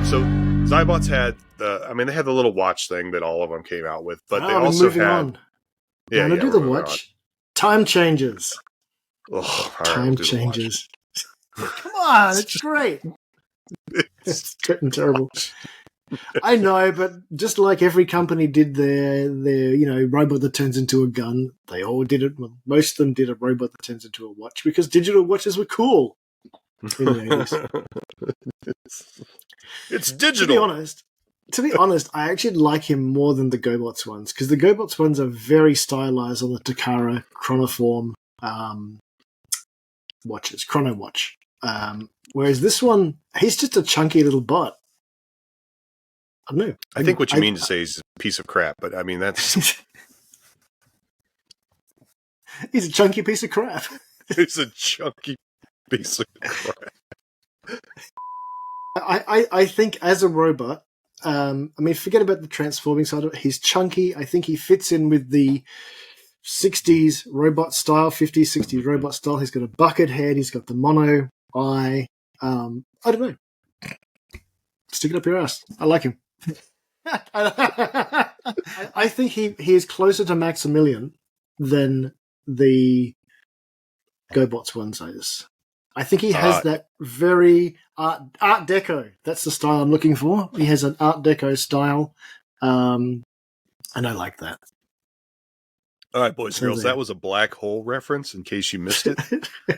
So Zybots had they had the little watch thing that all of them came out with, but they also moving had. on. Yeah, I'm gonna do the watch. On. Time changes. Time changes. Come on, it's great. It's terrible. I know, but just like every company did their robot that turns into a gun, they all did it. Well, most of them did a robot that turns into a watch because digital watches were cool in the 80s. It's digital. To be honest, I actually like him more than the GoBots ones because the GoBots ones are very stylized on the Takara chronoform watches, chrono watch. Whereas this one, he's just a chunky little bot. I don't know. I think what you mean to say is a piece of crap, but I mean that's he's a chunky piece of crap. He's a chunky piece of crap. I think as a robot, forget about the transforming side of it. He's chunky. I think he fits in with the 60s robot style, 50s, 60s robot style. He's got a bucket head. He's got the mono eye. I don't know. Stick it up your ass. I like him. I think he is closer to Maximilian than the GoBots ones is. I think he has that very art deco. That's the style I'm looking for. He has an art deco style, and I like that. All right, boys and girls, that was a black hole reference. In case you missed it,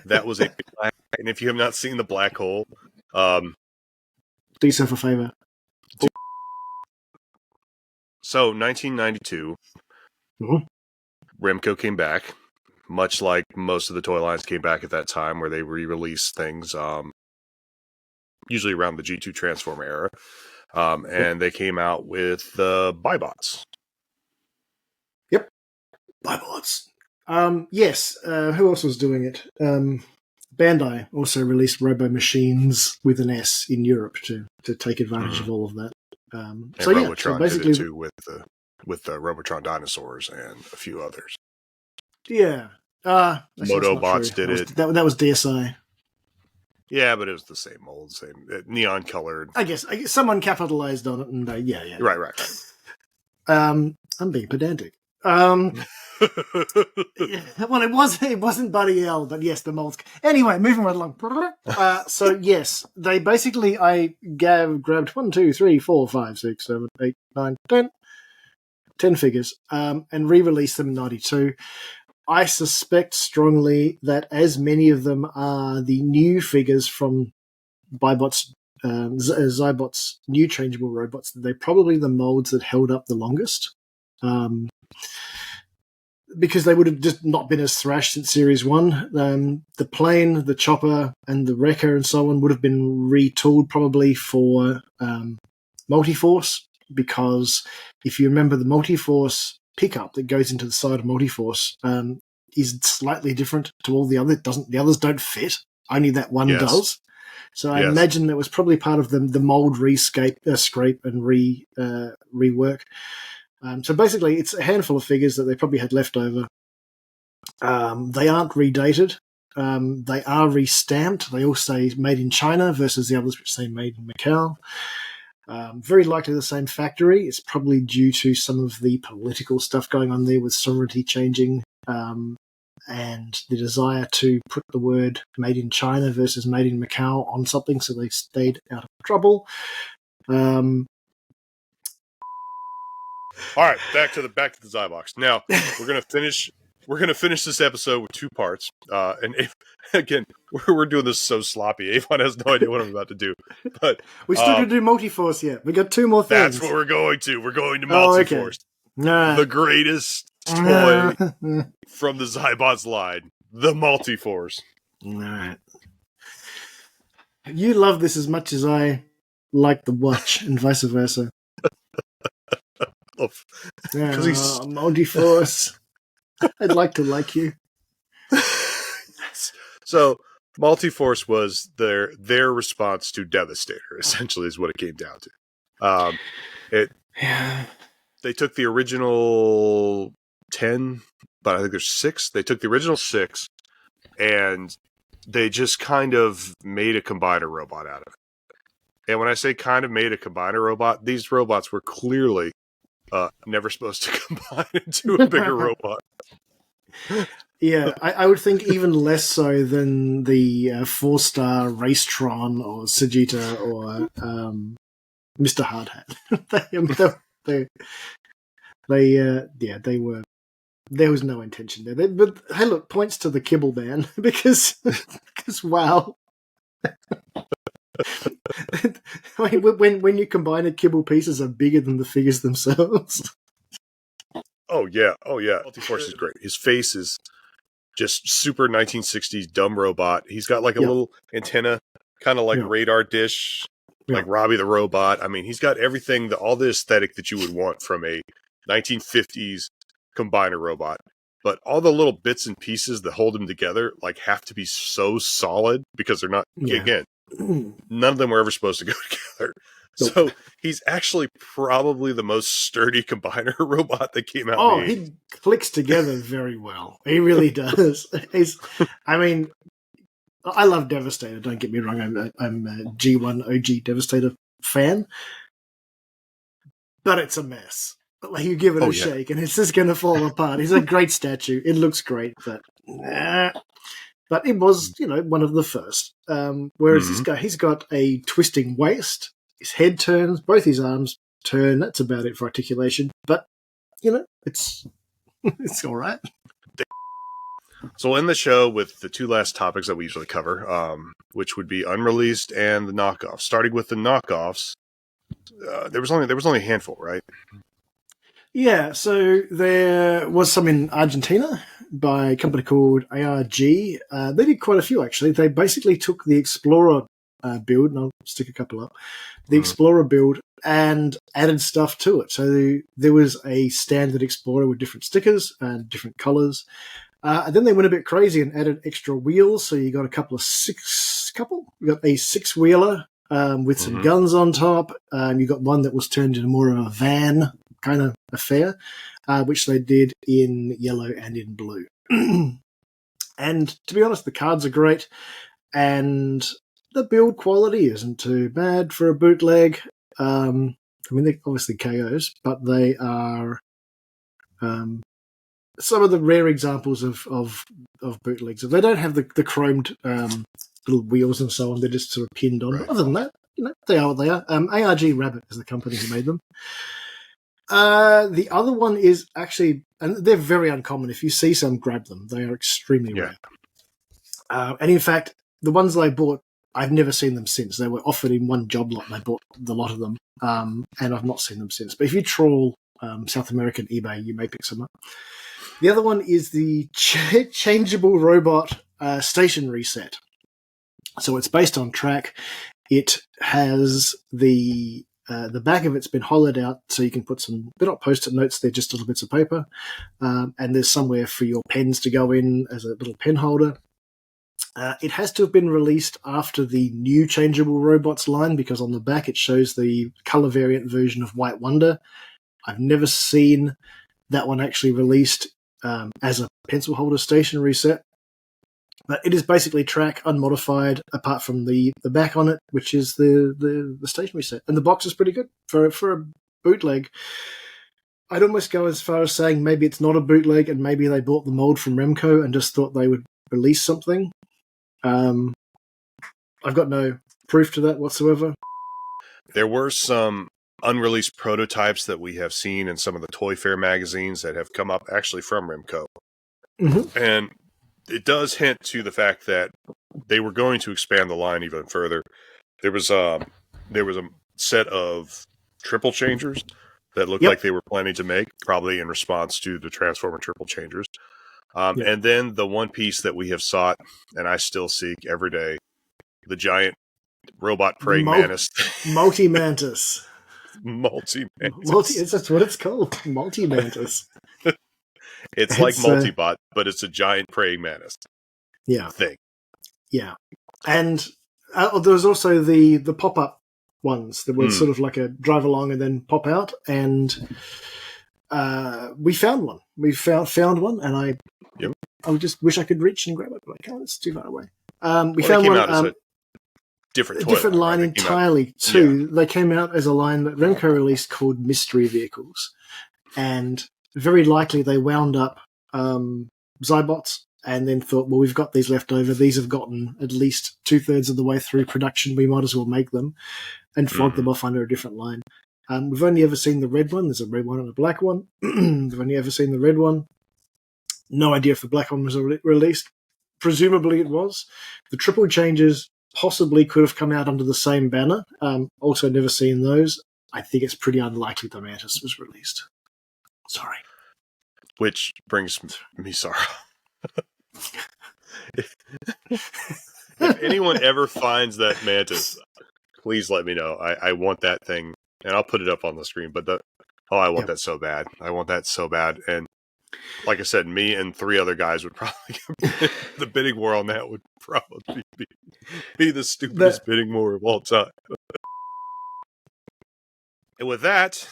that was a black. And if you have not seen the black hole, do yourself a favor. So, 1992, Remco came back, much like most of the toy lines came back at that time, where they re-released things, usually around the G2 Transformer era, and they came out with the Zybots. Yep, Zybots. Yes. Who else was doing it? Bandai also released Robo Machines with an S in Europe to take advantage of all of that. Robotron did it too with the Robotron dinosaurs and a few others. Yeah. Motobots did it. That was DSI. Yeah, but it was the same mold, same neon colored. I guess someone capitalized on it, and yeah. Right. I'm being pedantic. Well, it wasn't Buddy L, but yes, the molds. Anyway, moving right along. So yes, they basically grabbed 1, 2, 3, 4, 5, 6, 7, 8, 9, 10 figures, and re-released them in '92. I suspect strongly that as many of them are the new figures from Zybots' new changeable robots, they're probably the molds that held up the longest. Because they would have just not been as thrashed since Series 1. The plane, the chopper, and the wrecker and so on would have been retooled probably for Multiforce, because if you remember, the Multiforce pickup that goes into the side of Multiforce is slightly different to all the others. The others don't fit. Only that one does. So I imagine that was probably part of the mold scrape and rework. So basically, it's a handful of figures that they probably had left over. They aren't redated. They are restamped. They all say made in China versus the others which say made in Macau. Very likely the same factory. It's probably due to some of the political stuff going on there with sovereignty changing and the desire to put the word made in China versus made in Macau on something, so they stayed out of trouble. All right, back to the Zybox. Now we're gonna finish this episode with 2 parts. And again, we're doing this so sloppy. Avon has no idea what I'm about to do. But we still didn't do Multiforce yet. We got 2 more things. That's what we're going to. We're going to Multiforce. Okay. The greatest toy from the Zybots line, the Multiforce. All right. You love this as much as I like the watch, and vice versa. Because he's Multiforce. I'd like to like you. So Multiforce was their response to Devastator, essentially, is what it came down to. They took the original 10, but I think there's 6. They took the original 6, and they just kind of made a combiner robot out of it. And when I say kind of made a combiner robot, these robots were clearly never supposed to combine into a bigger robot. Yeah, I would think even less so than the 4-star Racetron or Sagitta or Mr. Hardhat. They were. There was no intention there. But hey, look, points to the Kibble Man because wow. I mean, when you combine it, Kibble pieces are bigger than the figures themselves. Oh yeah. Multiforce is great. His face is just super 1960s dumb robot. He's got like a little antenna, kind of like radar dish, like Robbie the Robot. I mean, he's got everything, all the aesthetic that you would want from a 1950s combiner robot. But all the little bits and pieces that hold him together like have to be so solid because they're not, again, none of them were ever supposed to go together. Nope. So he's actually probably the most sturdy combiner robot that came out. Oh, he clicks together very well. He really does. I mean, I love Devastator. Don't get me wrong. I'm a G1 OG Devastator fan, but it's a mess. Like you give it a shake, and it's just going to fall apart. He's a great statue. It looks great, but it was, one of the first. Whereas this guy, he's got a twisting waist. His head turns, both his arms turn. That's about it for articulation. But it's it's all right. So we'll end the show with the two last topics that we usually cover, which would be unreleased and the knockoffs. Starting with the knockoffs, there was only a handful, right? Yeah, so there was some in Argentina by a company called ARG. They did quite a few, actually. They basically took the Explorer build, and I'll stick a couple up, the Explorer build, and added stuff to it. So there was a standard Explorer with different stickers and different colours. And then they went a bit crazy and added extra wheels. So you got you got a 6-wheeler with some guns on top. You got one that was turned into more of a van kind of affair, which they did in yellow and in blue. And to be honest, the cards are great, and the build quality isn't too bad for a bootleg. I mean, they're obviously KOs, but they are some of the rare examples of bootlegs. They don't have the chromed little wheels and so on. They're just sort of pinned on. Right. Other than that, they are what they are. ARG Rabbit is the company who made them. The other one is actually, and they're very uncommon. If you see some, grab them. They are extremely rare. And in fact, the ones that I bought, I've never seen them since. They were offered in one job lot, and I bought the lot of them, and I've not seen them since. But if you trawl South American eBay, you may pick some up. The other one is the changeable robot stationary set. So it's based on track. It has the back of it's been hollowed out, so you can put some. They're not post-it notes; they're just little bits of paper, and there's somewhere for your pens to go in as a little pen holder. It has to have been released after the new changeable robots line, because on the back it shows the color variant version of White Wonder. I've never seen that one actually released as a pencil holder stationary set. But it is basically track unmodified, apart from the back on it, which is the stationary set. And the box is pretty good for a bootleg. I'd almost go as far as saying maybe it's not a bootleg, and maybe they bought the mold from Remco and just thought they would release something. I've got no proof to that whatsoever. There were some unreleased prototypes that we have seen in some of the Toy Fair magazines that have come up actually from Remco. And it does hint to the fact that they were going to expand the line even further. There was a set of triple changers that looked like they were planning to make, probably in response to the Transformer triple changers. And then the one piece that we have sought, and I still seek every day, the giant robot praying mantis. Multi Mantis. Multi Mantis. That's what it's called. Multi Mantis. It's like Multibot, but it's a giant praying mantis. Thing. Yeah. And there was also the pop-up ones that were sort of like a drive along and then pop out. And we found one. We found one, and I just wish I could reach and grab it, but I can't. It's too far away. We found one. different a toy different line right? entirely, too. They came out as a line that Remco released called Mystery Vehicles. And very likely they wound up Zybots and then thought, well, we've got these left over. These have gotten at least 2/3 of the way through production. We might as well make them and flog them off under a different line. We've only ever seen the red one. There's a red one and a black one. We've only ever seen the red one. No idea if the black one was released. Presumably it was. The triple changes possibly could have come out under the same banner. Also never seen those. I think it's pretty unlikely the Mantis was released. Sorry. Which brings me sorrow. If anyone ever finds that Mantis, please let me know. I want that thing, and I'll put it up on the screen. But I want that so bad. I want that so bad. And like I said, me and 3 other guys would probably the bidding war on that would probably be the stupidest bidding war of all time. And with that,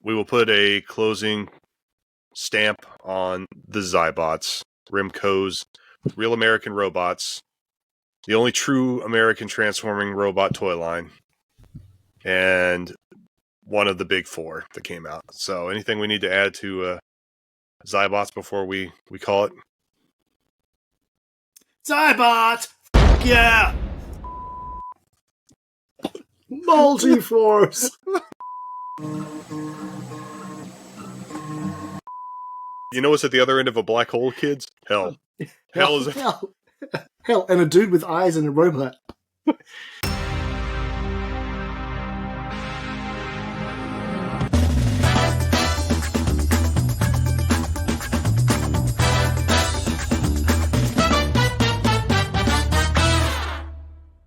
we will put a closing stamp on the Zybots, Remco's Real American Robots, the only true American transforming robot toy line, and one of the big 4 that came out. So anything we need to add to Zybots before we call it? Zybots! Yeah! Multiforce! You know what's at the other end of a black hole, kids? Hell. Hell is... Hell, and a dude with eyes and a robot.